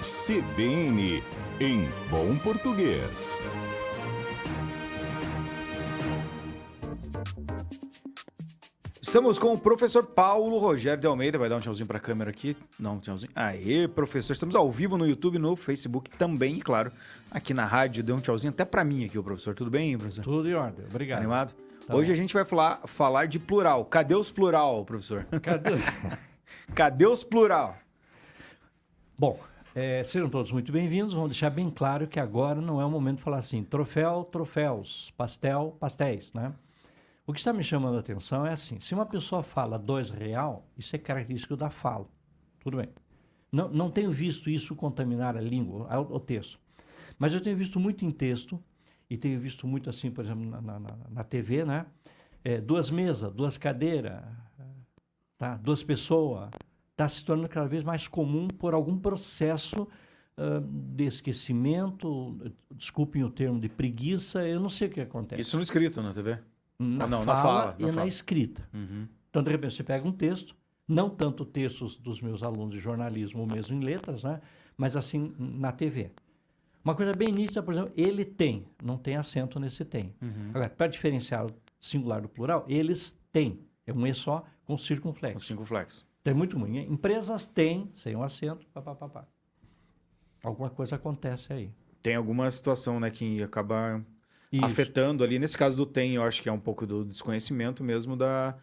CBN, em bom português. Estamos com o professor Paulo Rogério de Almeida. Vai dar um tchauzinho para a câmera aqui. Não, tchauzinho. Aê, professor. Estamos ao vivo no YouTube, no Facebook também, e claro, aqui na rádio. Deu um tchauzinho até para mim aqui, o professor. Tudo bem, professor? Tudo em ordem. Obrigado. Animado? Tá Hoje bom. a gente vai falar de plural. Cadê os plural, professor? Cadê? Cadê os plural? Bom, sejam todos muito bem-vindos. Vamos deixar bem claro que agora não é o momento de falar assim, troféu, troféus, pastel, pastéis, né? O que está me chamando a atenção é assim, se uma pessoa fala R$2, isso é característico da fala. Tudo bem. Não tenho visto isso contaminar a língua, o texto. Mas eu tenho visto muito em texto, e tenho visto muito assim, por exemplo, na TV, né? Duas mesas, duas cadeiras, tá? Duas pessoas. Está se tornando cada vez mais comum por algum processo de esquecimento, desculpem o termo, de preguiça, eu não sei o que acontece. Isso no escrito na TV? Na não, fala na e fala. na escrita. Uhum. Então, de repente, você pega um texto, não tanto textos dos meus alunos de jornalismo ou mesmo em letras, né? Mas assim, na TV. Uma coisa bem nítida, por exemplo, ele tem, não tem acento nesse tem. Uhum. Agora, para diferenciar o singular do plural, eles têm. É um E só com circunflexo. Os 5 flexos. Então, é muito ruim. Empresas têm, sem um acento, papapá. Alguma coisa acontece aí. Tem alguma situação, né, que acaba Isso. afetando ali. Nesse caso do tem, eu acho que é um pouco do desconhecimento mesmo da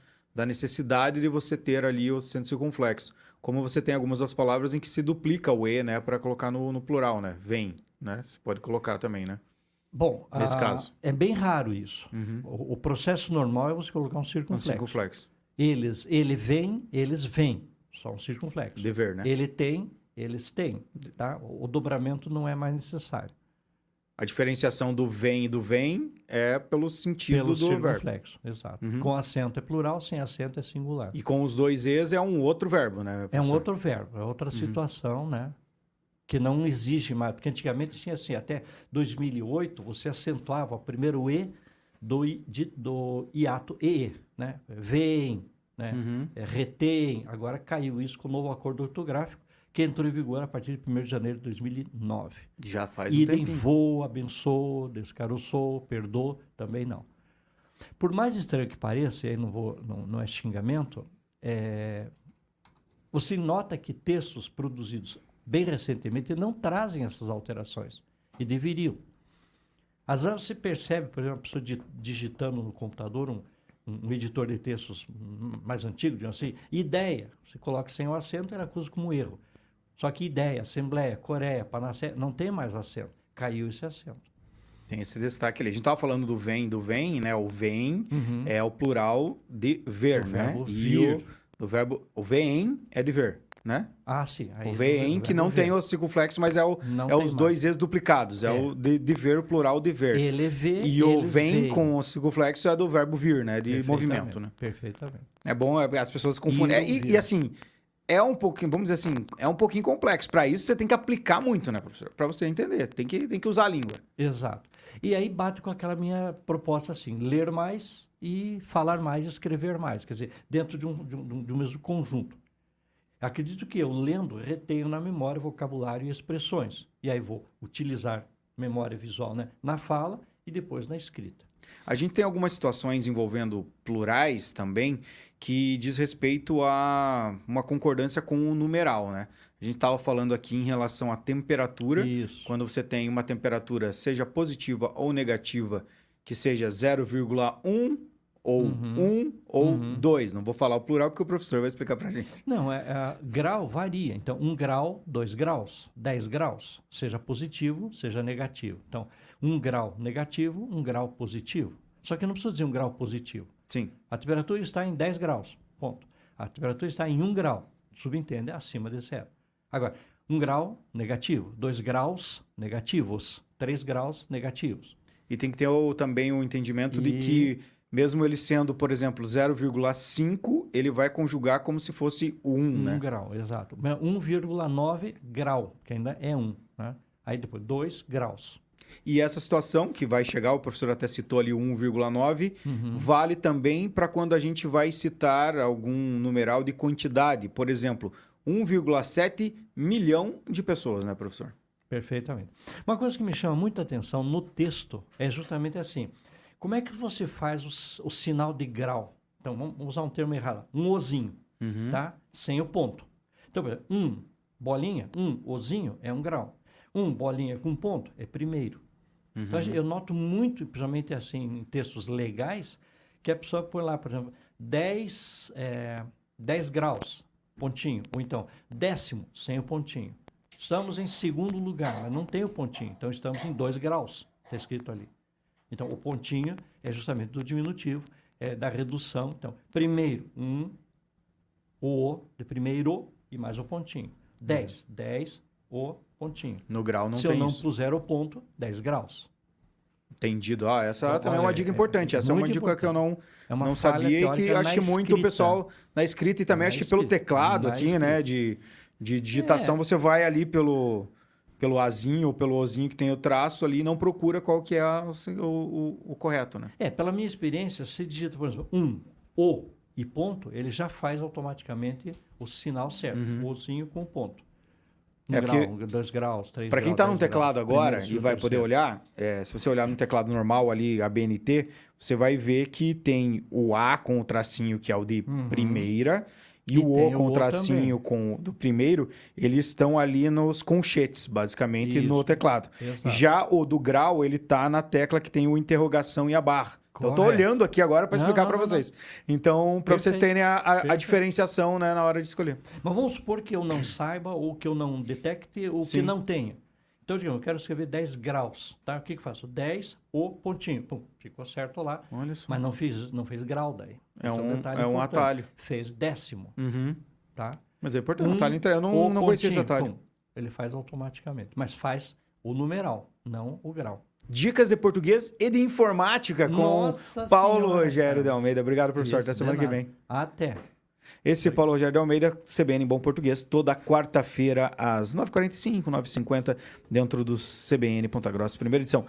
necessidade de você ter ali o acento circunflexo. Como você tem algumas das palavras em que se duplica o E, né, para colocar no plural, né? Vem, né? Você pode colocar também, né? Bom, Nesse caso. é bem raro isso. Uhum. O processo normal é você colocar um Um circunflexo. circunflexo. Ele vem, eles vêm. Só um circunflexo. Dever, né? Ele tem, eles têm. Tá? O dobramento não é mais necessário. A diferenciação do vem e do vem é pelo sentido Pelo do verbo. circunflexo, exato. Uhum. Com acento é plural, sem acento é singular. E com os dois Es é um outro verbo, né, É um professor? outro verbo, é outra situação, né? Que não exige mais. Porque antigamente tinha assim, até 2008, você acentuava o primeiro E do hiato EE, né? Vem, né? Uhum. Retém. Agora caiu isso com o novo acordo ortográfico, que entrou em vigor a partir de 1º de janeiro de 2009. Já faz um Idem, tempinho. vou, abençoo, descaroçou, perdoou, também não. Por mais estranho que pareça, e aí não é xingamento, você nota que textos produzidos bem recentemente não trazem essas alterações, e deveriam. Às vezes você percebe, por exemplo, uma pessoa digitando no computador, um editor de textos mais antigo, digamos assim, ideia, você coloca sem o acento, ela acusa como erro. Só que ideia, assembleia, Coreia, Panacea, não tem mais acento. Caiu esse acento. Tem esse destaque ali. A gente estava falando do vem, né? O vem é o plural de ver, O né? verbo E vir. o verbo, o vem é de ver, né? Ah, sim. Aí O vem que não tem o circunflexo, mas é Não os tem dois Es duplicados. É o de ver, o plural de ver. Ele vê, E o eles vem veem. com o circunflexo é do verbo vir, né? De movimento, né? Perfeitamente. É bom, as pessoas confundem. Ir ou vir. E assim, é um pouquinho, vamos dizer assim, é um pouquinho complexo. Para isso, você tem que aplicar muito, né, professor? Para você entender. Tem que usar a língua. Exato. E aí bate com aquela minha proposta assim, ler mais e falar mais, escrever mais. Quer dizer, dentro de um mesmo conjunto. Acredito que eu, lendo, retenho na memória vocabulário e expressões. E aí vou utilizar memória visual, né, na fala e depois na escrita. A gente tem algumas situações envolvendo plurais também que diz respeito a uma concordância com o numeral, né? A gente estava falando aqui em relação à temperatura. Isso. Quando você tem uma temperatura, seja positiva ou negativa, que seja 0,1 ou 1 ou 2. Não vou falar o plural porque o professor vai explicar para a gente. Não, grau varia. Então, 1 grau, 2 graus, 10 graus, seja positivo, seja negativo. Então, 1 grau negativo, 1 grau positivo. Só que eu não preciso dizer 1 grau positivo. Sim. A temperatura está em 10 graus, ponto. A temperatura está em 1 grau, subentende, é acima de zero. Agora, 1 grau negativo, 2 graus negativos, 3 graus negativos. E tem que ter também o entendimento de que, mesmo ele sendo, por exemplo, 0,5, ele vai conjugar como se fosse o 1, né? 1 grau, exato. 1,9 grau, que ainda é 1, né? Aí depois, 2 graus. E essa situação que vai chegar, o professor até citou ali o 1,9, vale também para quando a gente vai citar algum numeral de quantidade. Por exemplo, 1,7 milhão de pessoas, né, professor? Perfeitamente. Uma coisa que me chama muita atenção no texto é justamente assim. Como é que você faz o sinal de grau? Então, vamos usar um termo errado. Um ozinho, tá? Sem o ponto. Então, por exemplo, bolinha, ozinho é 1 grau. Bolinha com ponto é primeiro. Então, eu noto muito, principalmente assim, em textos legais, que a pessoa põe lá, por exemplo, 10 graus, pontinho. Ou então, 10º, sem o pontinho. Estamos em segundo lugar, mas não tem o pontinho. Então, estamos em 2 graus. Está escrito ali. Então, o pontinho é justamente do diminutivo, é da redução. Então, primeiro, de primeiro e mais o pontinho. 10, o pontinho. No grau não Se tem eu não isso. puser o ponto, 10 graus. Entendido. Essa também é Olha, uma dica importante. Essa é uma muito dica que eu não É uma não falha sabia e que teórica acho na que muito o escrita. pessoal na escrita e também Na acho que pelo escrita, teclado na aqui, né, de digitação, você vai ali pelo azinho ou pelo ozinho que tem o traço ali e não procura qual que é o correto, né? Pela minha experiência, se digita, por exemplo, o e ponto, ele já faz automaticamente o sinal certo, o ozinho com ponto. 1 grau, 2 graus, 3 graus. Para quem está no 10 teclado graus, agora primeiro, e vai poder terceiro. olhar, se você olhar no teclado normal ali, ABNT, você vai ver que tem o A com o tracinho que é o de primeira e o tem O com o o O tracinho do primeiro, eles estão ali nos conchetes, basicamente, no Isso. teclado. Exato. Já o do grau, ele tá na tecla que tem o interrogação e a barra. Então, eu tô Correto. olhando aqui agora para Não, explicar não, para não, vocês. Então, para vocês Perfeito. terem a Perfeito. diferenciação, né, na hora de escolher. Mas vamos supor que eu não saiba, ou que eu não detecte, ou Sim. que não tenha. Então, digamos, eu quero escrever 10 graus, tá? O que eu faço? 10, o pontinho. Pum, ficou certo lá. Olha só. Mas não fez grau daí. É Esse um detalhe atalho. importante. Fez 10º, Uhum. tá? Mas é importante. Atalho, eu não conhecia esse pontinho, atalho. pum, ele faz automaticamente. Mas faz o numeral, não o grau. Dicas de português e de informática com Nossa Paulo Senhora, Rogério cara. de Almeida. Obrigado, professor. Isso, Até semana de que nada. vem. Até. Esse é Paulo Rogério de Almeida, CBN em Bom Português, toda quarta-feira às 9h45, 9h50, dentro do CBN Ponta Grossa, primeira edição.